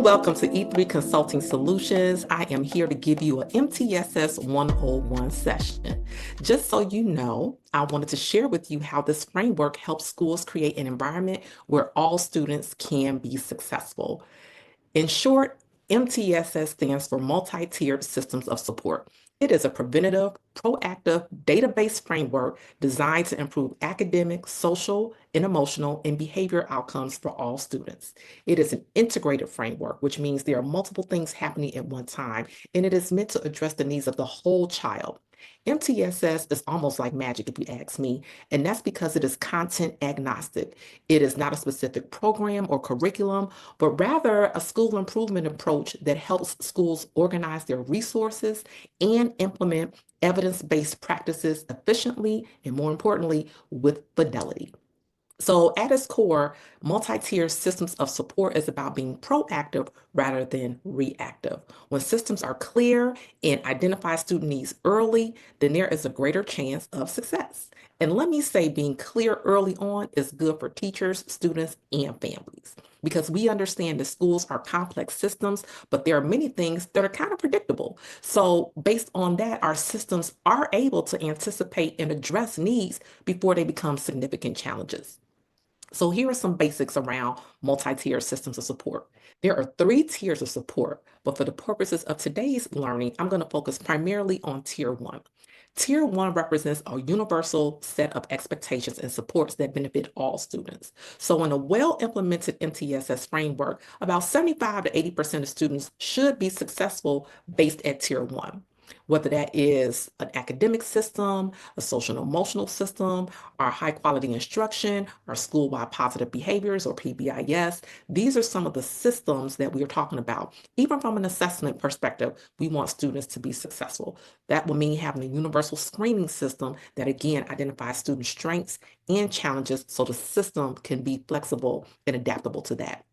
Welcome to E3 Consulting Solutions. I am here to give you an MTSS 101 session. Just so you know, I wanted to share with you how this framework helps schools create an environment where all students can be successful. In short, MTSS stands for Multi-Tiered Systems of Support. It is a preventative, proactive, data-based framework designed to improve academic, social, and emotional and behavior outcomes for all students. It is an integrated framework, which means there are multiple things happening at one time, and it is meant to address the needs of the whole child. MTSS is almost like magic, if you ask me, and that's because it is content agnostic. It is not a specific program or curriculum, but rather a school improvement approach that helps schools organize their resources and implement evidence-based practices efficiently and, more importantly, with fidelity. So at its core, multi-tier systems of support is about being proactive rather than reactive. When systems are clear and identify student needs early, then there is a greater chance of success. And let me say, being clear early on is good for teachers, students, and families, because we understand that schools are complex systems, but there are many things that are kind of predictable. So based on that, our systems are able to anticipate and address needs before they become significant challenges. So here are some basics around multi-tier systems of support. There are 3 tiers of support, but for the purposes of today's learning, I'm going to focus primarily on tier 1. Tier 1 represents a universal set of expectations and supports that benefit all students. So in a well-implemented MTSS framework, about 75 to 80% of students should be successful based at tier 1. Whether that is an academic system, a social and emotional system, our high quality instruction, our school-wide positive behaviors or PBIS. These are some of the systems that we are talking about. Even from an assessment perspective, we want students to be successful. That will mean having a universal screening system that again identifies student strengths and challenges so the system can be flexible and adaptable to that.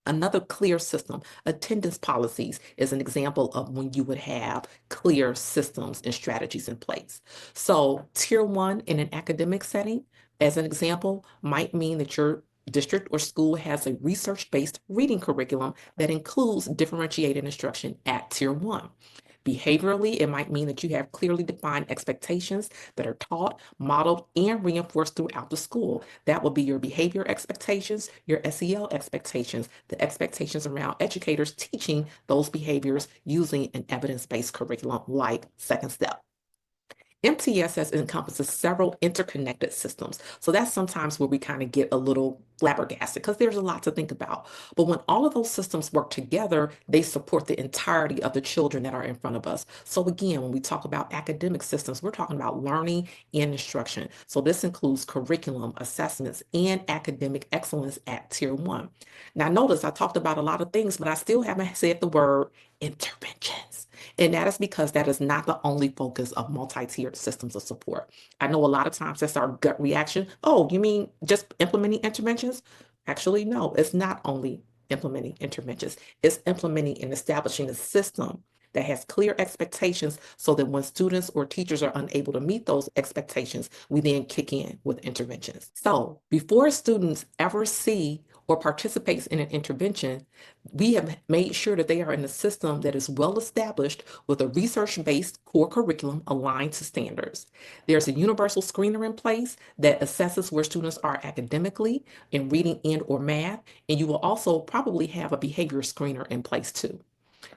Another clear system, attendance policies, is an example of when you would have clear systems and strategies in place. So tier 1 in an academic setting, as an example, might mean that your district or school has a research-based reading curriculum that includes differentiated instruction at tier 1. Behaviorally, it might mean that you have clearly defined expectations that are taught, modeled, and reinforced throughout the school. That will be your behavior expectations, your SEL expectations, the expectations around educators teaching those behaviors using an evidence-based curriculum like Second Step. MTSS encompasses several interconnected systems. So that's sometimes where we kind of get a little flabbergasted because there's a lot to think about. But when all of those systems work together, they support the entirety of the children that are in front of us. So again, when we talk about academic systems, we're talking about learning and instruction. So this includes curriculum, assessments, and academic excellence at tier 1. Now notice I talked about a lot of things, but I still haven't said the word interventions. And that is because that is not the only focus of multi-tiered systems of support. I know a lot of times that's our gut reaction. Oh, you mean just implementing interventions? Actually, no, it's not only implementing interventions. It's implementing and establishing a system that has clear expectations so that when students or teachers are unable to meet those expectations, we then kick in with interventions. So before students ever see or participates in an intervention, we have made sure that they are in a system that is well established with a research-based core curriculum aligned to standards. There's a universal screener in place that assesses where students are academically in reading and or math, and you will also probably have a behavior screener in place too.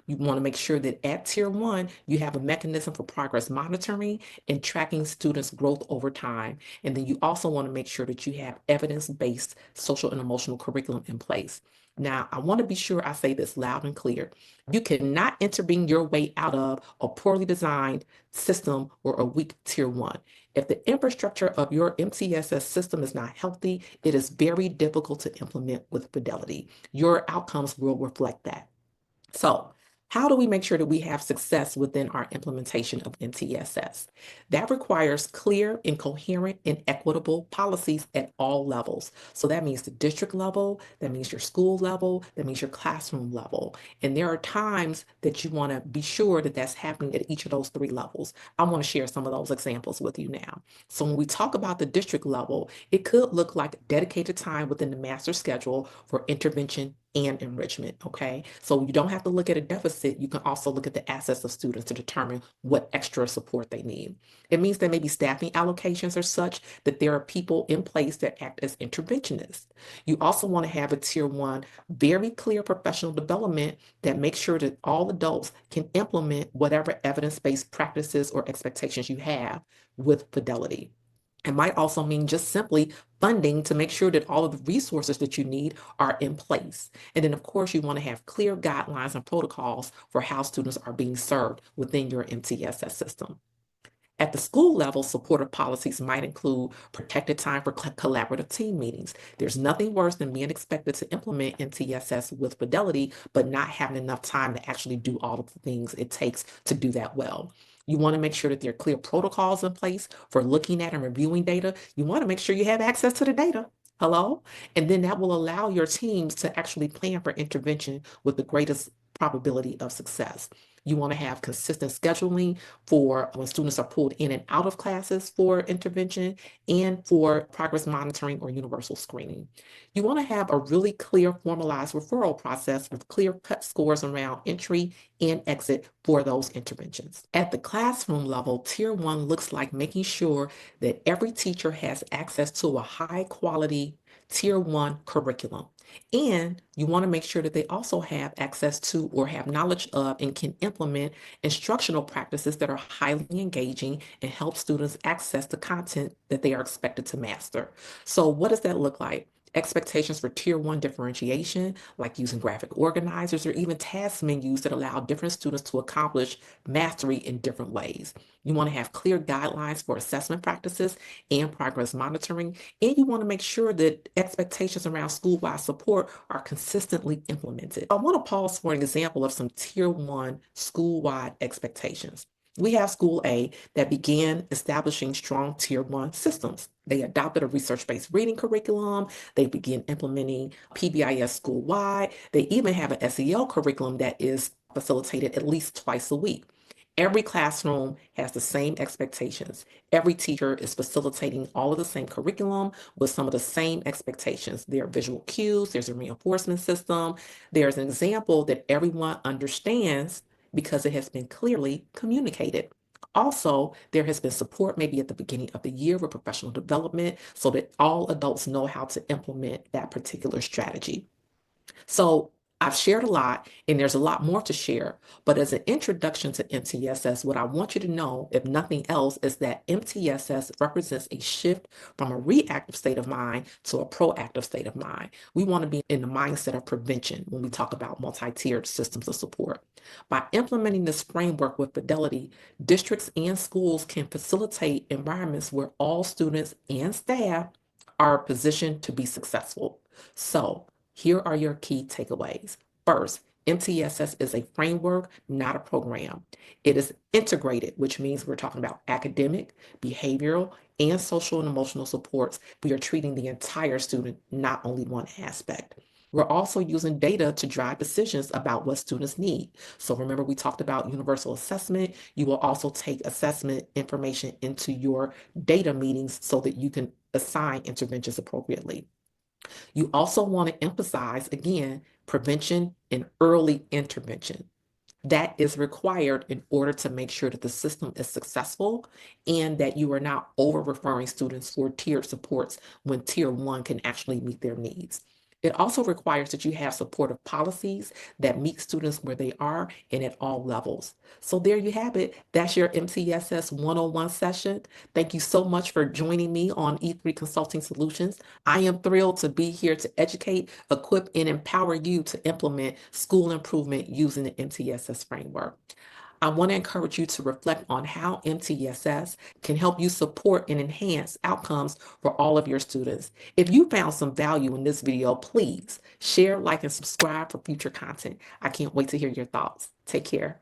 You want to make sure that at tier 1, you have a mechanism for progress monitoring and tracking students' growth over time. And then you also want to make sure that you have evidence-based social and emotional curriculum in place. Now, I want to be sure I say this loud and clear. You cannot intervene your way out of a poorly designed system or a weak tier 1. If the infrastructure of your MTSS system is not healthy, it is very difficult to implement with fidelity. Your outcomes will reflect that. So, how do we make sure that we have success within our implementation of MTSS? That requires clear and coherent and equitable policies at all levels. So that means the district level, that means your school level, that means your classroom level. And there are times that you want to be sure that that's happening at each of those 3 levels. I want to share some of those examples with you now. So when we talk about the district level, it could look like dedicated time within the master schedule for intervention and enrichment, okay? So you don't have to look at a deficit. You can also look at the assets of students to determine what extra support they need. It means that maybe staffing allocations are such that there are people in place that act as interventionists. You also want to have a tier one, very clear professional development that makes sure that all adults can implement whatever evidence-based practices or expectations you have with fidelity. It might also mean just simply funding to make sure that all of the resources that you need are in place. And then, of course, you want to have clear guidelines and protocols for how students are being served within your MTSS system. At the school level, supportive policies might include protected time for collaborative team meetings. There's nothing worse than being expected to implement MTSS with fidelity, but not having enough time to actually do all of the things it takes to do that well. You want to make sure that there are clear protocols in place for looking at and reviewing data. You want to make sure you have access to the data. Hello? And then that will allow your teams to actually plan for intervention with the greatest probability of success. You want to have consistent scheduling for when students are pulled in and out of classes for intervention and for progress monitoring or universal screening. You want to have a really clear formalized referral process with clear cut scores around entry and exit for those interventions. At the classroom level, tier one looks like making sure that every teacher has access to a high quality tier one curriculum. And you want to make sure that they also have access to or have knowledge of and can implement instructional practices that are highly engaging and help students access the content that they are expected to master. So what does that look like? Expectations for tier one differentiation, like using graphic organizers or even task menus that allow different students to accomplish mastery in different ways. You want to have clear guidelines for assessment practices and progress monitoring, and you want to make sure that expectations around school-wide support are consistently implemented. I want to pause for an example of some tier one school-wide expectations. We have School A that began establishing strong tier one systems. They adopted a research-based reading curriculum. They began implementing PBIS school-wide. They even have an SEL curriculum that is facilitated at least twice a week. Every classroom has the same expectations. Every teacher is facilitating all of the same curriculum with some of the same expectations. There are visual cues, there's a reinforcement system, there's an example that everyone understands because it has been clearly communicated. Also, there has been support maybe at the beginning of the year with professional development so that all adults know how to implement that particular strategy. So I've shared a lot and there's a lot more to share, but as an introduction to MTSS, what I want you to know, if nothing else, is that MTSS represents a shift from a reactive state of mind to a proactive state of mind. We want to be in the mindset of prevention when we talk about multi-tiered systems of support. By implementing this framework with fidelity, districts and schools can facilitate environments where all students and staff are positioned to be successful. So here are your key takeaways. First, MTSS is a framework, not a program. It is integrated, which means we're talking about academic, behavioral, and social and emotional supports. We are treating the entire student, not only one aspect. We're also using data to drive decisions about what students need. So remember, we talked about universal assessment. You will also take assessment information into your data meetings so that you can assign interventions appropriately. You also want to emphasize, again, prevention and early intervention. That is required in order to make sure that the system is successful and that you are not over referring students for tiered supports when tier one can actually meet their needs. It also requires that you have supportive policies that meet students where they are and at all levels. So there you have it. That's your MTSS 101 session. Thank you so much for joining me on E3 Consulting Solutions. I am thrilled to be here to educate, equip, and empower you to implement school improvement using the MTSS framework. I want to encourage you to reflect on how MTSS can help you support and enhance outcomes for all of your students. If you found some value in this video, please share, like, and subscribe for future content. I can't wait to hear your thoughts. Take care.